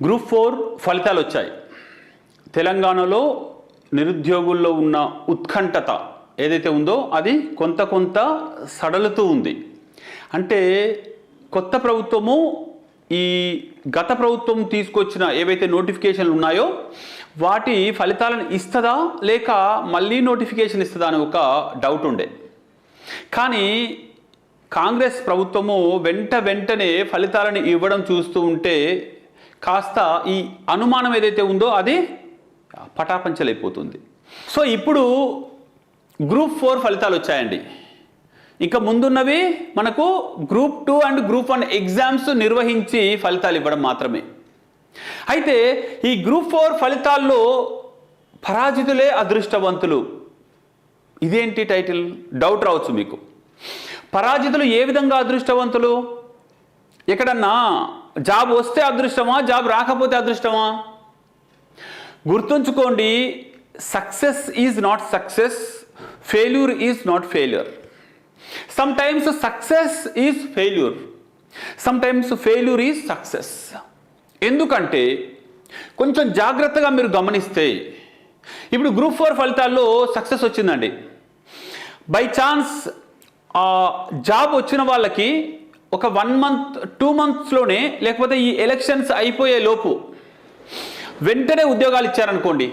Group 4 ఫలితాలు వచ్చాయి. తెలంగాణలో నిరుద్యోగుల్లో ఉన్న ఉత్కంఠత ఏదైతే ఉందో అది కొంత సడలుతూ ఉంది. అంటే కొత్త ప్రభుత్వము ఈ గత ప్రభుత్వం తీసుకొచ్చిన ఏవైతే నోటిఫికేషన్లు ఉన్నాయో వాటి ఫలితాలను ఇస్తుందా లేక మళ్ళీ నోటిఫికేషన్ ఇస్తుందా అని ఒక డౌట్ ఉండే. కానీ కాంగ్రెస్ ప్రభుత్వము వెంటనే ఫలితాలను ఇవ్వడం చూస్తూ ఉంటే కాస్త ఈ అనుమానం ఏదైతే ఉందో అది పటాపంచలైపోతుంది. సో ఇప్పుడు గ్రూప్ 4 ఫలితాలు వచ్చాయండి. ఇంకా ముందున్నవి మనకు గ్రూప్ 2 అండ్ గ్రూప్ 1 ఎగ్జామ్స్ నిర్వహించి ఫలితాలు ఇవ్వడం మాత్రమే. అయితే ఈ గ్రూప్ 4 ఫలితాల్లో పరాజితులే అదృష్టవంతులు, ఇదేంటి టైటిల్? డౌట్ రావచ్చు మీకు. పరాజితులు ఏ విధంగా అదృష్టవంతులు? ఎక్కడన్నా జాబ్ వస్తే అదృష్టమా, జాబ్ రాకపోతే అదృష్టమా? గుర్తుంచుకోండి, success is not success, failure is not failure. Sometimes success is failure, sometimes failure is success. ఎందుకంటే కొంచెం జాగ్రత్తగా మీరు గమనిస్తే ఇప్పుడు గ్రూప్ 4 ఫలితాల్లో సక్సెస్ వచ్చిందండి. బై ఛాన్స్ జాబ్ వచ్చిన వాళ్ళకి ఒక 1 మంత్ 2 మంత్స్లోనే లేకపోతే ఈ ఎలక్షన్స్ అయిపోయే లోపు వెంటనే ఉద్యోగాలు ఇచ్చారనుకోండి,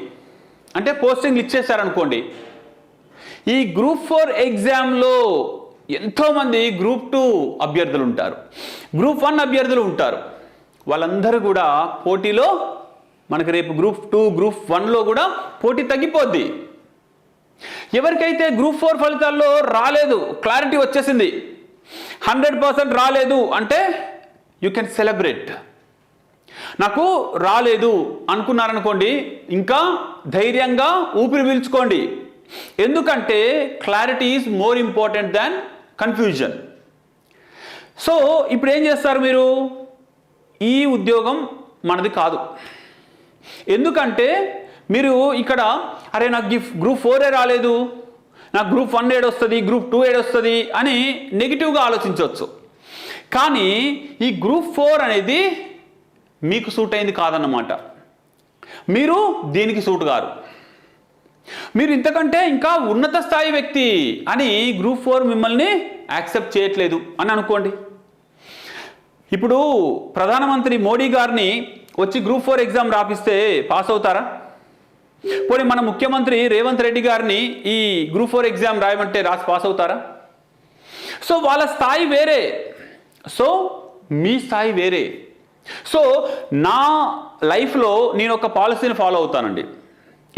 అంటే పోస్టింగ్లు ఇచ్చేసారనుకోండి. ఈ గ్రూప్ 4 ఎగ్జామ్లో ఎంతోమంది గ్రూప్ 2 అభ్యర్థులు ఉంటారు, గ్రూప్ 1 అభ్యర్థులు ఉంటారు. వాళ్ళందరూ కూడా పోటీలో మనకు రేపు గ్రూప్ 2 గ్రూప్ 1లో కూడా పోటీ తగ్గిపోద్ది. ఎవరికైతే గ్రూప్ 4 ఫలితాల్లో రాలేదు, క్లారిటీ వచ్చేసింది, 100% రాలేదు అంటే యూ కెన్ సెలబ్రేట్. నాకు రాలేదు అనుకున్నారనుకోండి, ఇంకా ధైర్యంగా ఊపిరి పీల్చుకోండి. ఎందుకంటే clarity is more important than confusion. So ఇప్పుడు ఏం చేస్తారు మీరు? ఈ ఉద్యోగం మనది కాదు. ఎందుకంటే మీరు ఇక్కడ అరే నాకు గ్రూప్ 4 రాలేదు, నాకు గ్రూప్ 1 ఏడొస్తుంది, గ్రూప్ 2 ఏడొస్తుంది అని నెగిటివ్గా ఆలోచించవచ్చు. కానీ ఈ గ్రూప్ 4 అనేది మీకు సూట్ అయింది కాదన్నమాట. మీరు దీనికి సూట్ గారు, మీరు ఇంతకంటే ఇంకా ఉన్నత స్థాయి వ్యక్తి అని గ్రూప్ 4 మిమ్మల్ని యాక్సెప్ట్ చేయట్లేదు అని అనుకోండి. ఇప్పుడు ప్రధానమంత్రి మోడీ గారిని వచ్చి గ్రూప్ 4 ఎగ్జామ్ రాపిస్తే పాస్ అవుతారా? పోనీ మన ముఖ్యమంత్రి రేవంత్ రెడ్డి గారిని ఈ గ్రూప్ 4 ఎగ్జామ్ రాయమంటే రాసి పాస్ అవుతారా? సో వాళ్ళ స్థాయి వేరే, సో మీ స్థాయి వేరే. సో నా లైఫ్లో నేను ఒక పాలసీని ఫాలో అవుతానండి.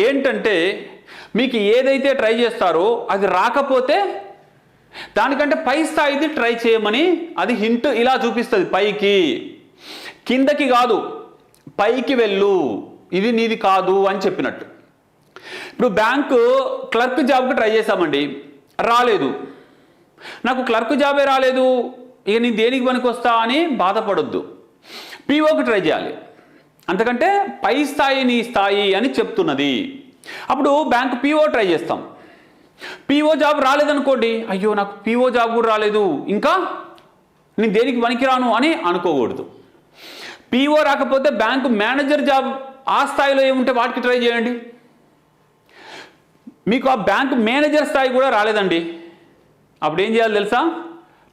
ఏంటంటే మీకు ఏదైతే ట్రై చేస్తారో అది రాకపోతే దానికంటే పై స్థాయిది ట్రై చేయమని అది హింట్ ఇలా చూపిస్తుంది. పైకి, కిందకి కాదు, పైకి వెళ్ళు, ఇది నీది కాదు అని చెప్పినట్టు. ఇప్పుడు బ్యాంకు క్లర్క్ జాబ్కి ట్రై చేశామండి, రాలేదు. నాకు క్లర్క్ జాబే రాలేదు, ఇక నేను దేనికి పనికి వస్తా అని బాధపడొద్దు. పీఓకి ట్రై చేయాలి, అంతకంటే పై స్థాయి నీ స్థాయి అని చెప్తున్నది. అప్పుడు బ్యాంకు పీఓ ట్రై చేస్తాం. పీఓ జాబ్ రాలేదనుకోండి, అయ్యో నాకు పీఓ జాబ్ కూడా రాలేదు, ఇంకా నేను దేనికి పనికిరాను అని అనుకోకూడదు. పీఓ రాకపోతే బ్యాంకు మేనేజర్ జాబ్ ఆ స్థాయిలో ఏముంటే వాటికి ట్రై చేయండి. మీకు ఆ బ్యాంకు మేనేజర్ స్థాయి కూడా రాలేదండి, అప్పుడు ఏం చేయాలి తెలుసా?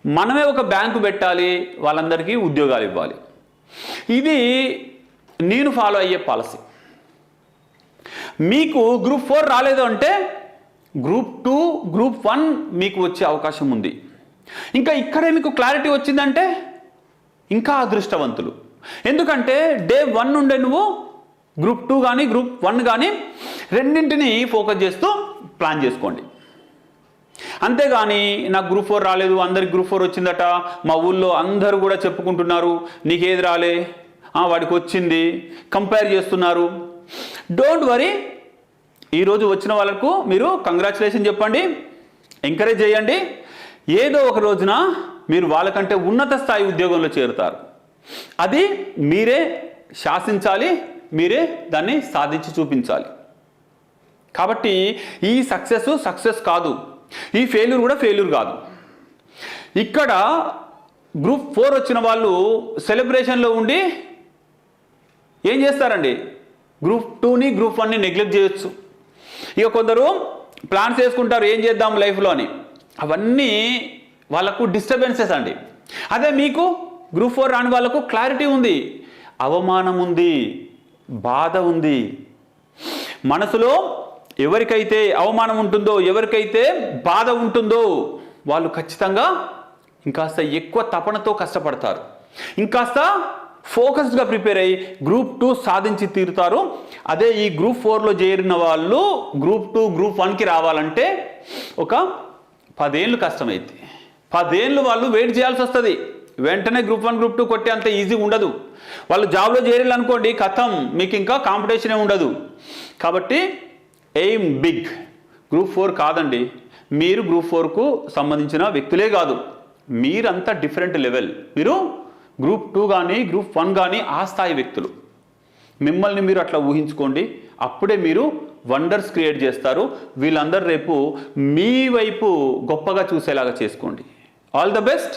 మనమే ఒక బ్యాంకు పెట్టాలి, వాళ్ళందరికీ ఉద్యోగాలు ఇవ్వాలి. ఇది నేను ఫాలో అయ్యే పాలసీ. మీకు గ్రూప్ 4 రాలేదు అంటే గ్రూప్ 2 గ్రూప్ 1 మీకు వచ్చే అవకాశం ఉంది. ఇంకా ఇక్కడే మీకు క్లారిటీ వచ్చిందంటే ఇంకా అదృష్టవంతులు. ఎందుకంటే డే 1 నుండే నువ్వు గ్రూప్ 2 కానీ గ్రూప్ 1 కానీ రెండింటిని ఫోకస్ చేస్తూ ప్లాన్ చేసుకోండి. అంతేగాని నాకు గ్రూప్ 4 రాలేదు, అందరికి గ్రూప్ 4 వచ్చిందట, మా ఊళ్ళో అందరూ కూడా చెప్పుకుంటున్నారు, నీకేది రాలే, వాడికి వచ్చింది, కంపేర్ చేస్తున్నారు. Don't worry. ఈరోజు వచ్చిన వాళ్ళకు మీరు కంగ్రాచులేషన్ చెప్పండి, ఎంకరేజ్ చేయండి. ఏదో ఒక రోజున మీరు వాళ్ళకంటే ఉన్నత స్థాయి ఉద్యోగంలో చేరుతారు. అది మీరే శాసించాలి, మీరే దాన్ని సాధించి చూపించాలి. కాబట్టి ఈ సక్సెస్ కాదు, ఈ ఫెయిల్యూర్ కూడా ఫెయిల్యూర్ కాదు. ఇక్కడ గ్రూప్ 4 వచ్చిన వాళ్ళు సెలబ్రేషన్లో ఉండి ఏం చేస్తారండి, గ్రూప్ 2ని గ్రూప్ 1ని నెగ్లెక్ట్ చేయొచ్చు. ఇక కొందరు ప్లాన్స్ వేసుకుంటారు ఏం చేద్దాం లైఫ్లో అని, అవన్నీ వాళ్ళకు డిస్టర్బెన్సెస్ అండి. అదే మీకు గ్రూప్ 4 రాని వాళ్ళకు క్లారిటీ ఉంది, అవమానం ఉంది, బాధ ఉంది. మనసులో ఎవరికైతే అవమానం ఉంటుందో, ఎవరికైతే బాధ ఉంటుందో వాళ్ళు ఖచ్చితంగా ఇంకాస్త ఎక్కువ తపనతో కష్టపడతారు, ఇంకాస్త ఫోకస్డ్గా ప్రిపేర్ అయ్యి గ్రూప్ 2 సాధించి తీరుతారు. అదే ఈ గ్రూప్ 4లో చేరిన వాళ్ళు గ్రూప్ 2 గ్రూప్ 1కి రావాలంటే ఒక 10 ఏళ్ళు కష్టమైంది. 10 ఏళ్ళు వాళ్ళు వెయిట్ చేయాల్సి వస్తుంది. వెంటనే గ్రూప్ 1 గ్రూప్ 2 కొట్టే అంత ఈజీ ఉండదు. వాళ్ళు జాబ్లో చేరారు అనుకోండి, కథం, మీకు ఇంకా కాంపిటీషనే ఉండదు. కాబట్టి ఎయిమ్ బిగ్. గ్రూప్ 4 కాదండి, మీరు గ్రూప్ 4కు సంబంధించిన వ్యక్తులే కాదు, మీరంతా డిఫరెంట్ లెవెల్. మీరు గ్రూప్ 2 కానీ గ్రూప్ 1 కానీ ఆ స్థాయి వ్యక్తులు. మిమ్మల్ని మీరు అట్లా ఊహించుకోండి, అప్పుడే మీరు వండర్స్ క్రియేట్ చేస్తారు. వీళ్ళందరూ రేపు మీ వైపు గొప్పగా చూసేలాగా చేసుకోండి. All the best.